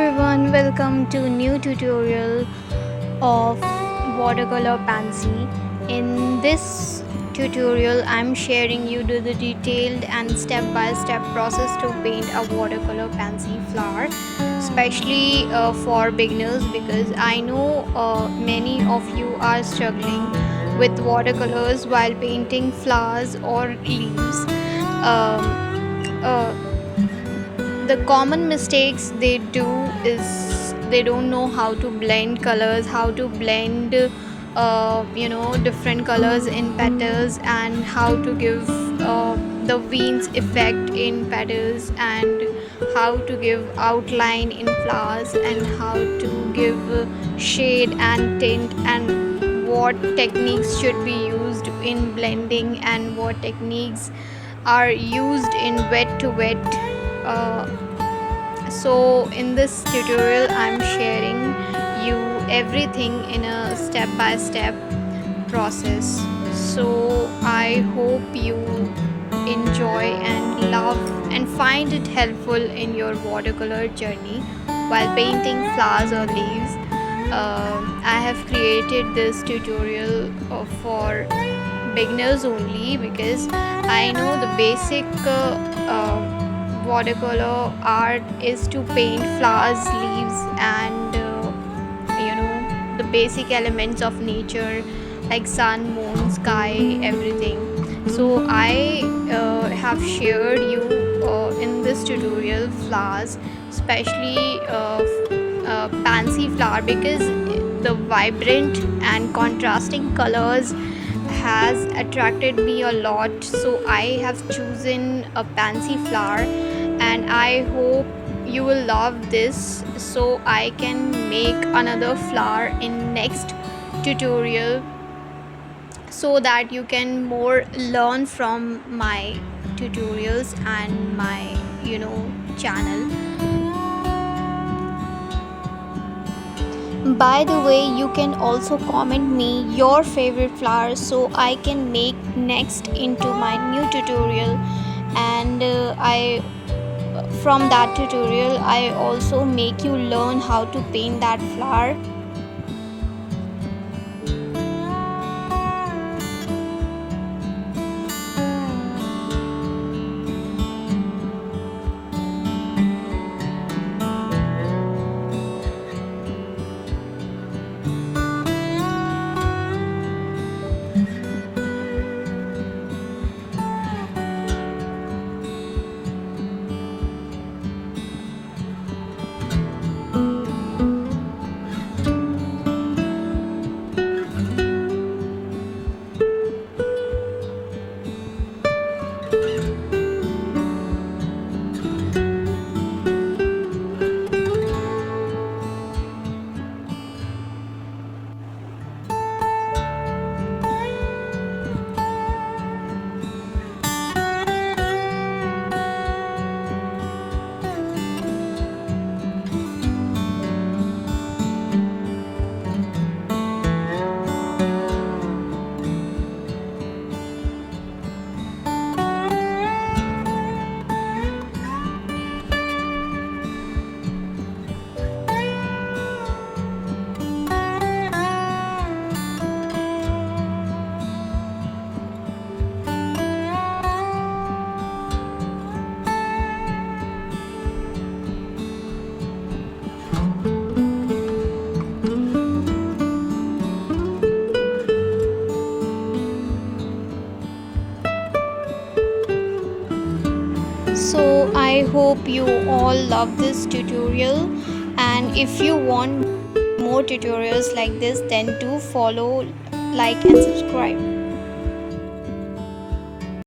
everyone, welcome to new tutorial of watercolor pansy. In this tutorial I'm sharing you the detailed and step-by-step process to paint a watercolor pansy flower, especially for beginners, because I know many of you are struggling with watercolors while painting flowers or leaves. um, uh, the common mistakes they do is they don't know how to blend colors, how to blend different colors in petals, and how to give the veins effect in petals, and how to give outline in flowers, and how to give shade and tint, and what techniques should be used in blending, and what techniques are used in wet to wet. So in this tutorial I'm sharing you everything in a step by step process. So I hope you enjoy and love and find it helpful in your watercolor journey while painting flowers or leaves. I have created this tutorial for beginners only, because I know the basic watercolor art is to paint flowers, leaves, and the basic elements of nature like sun, moon, sky, everything. So I have shared you in this tutorial flowers, especially pansy flower, because the vibrant and contrasting colors has attracted me a lot. So I have chosen a pansy flower, and I hope you will love this, so I can make another flower in next tutorial, so that you can more learn from my tutorials and my channel. By the way, you can also comment me your favorite flowers, so I can make next into my new tutorial. And I from that tutorial I also make you learn how to paint that flower. So I hope you all love this tutorial, and if you want more tutorials like this, then do follow, like, and subscribe.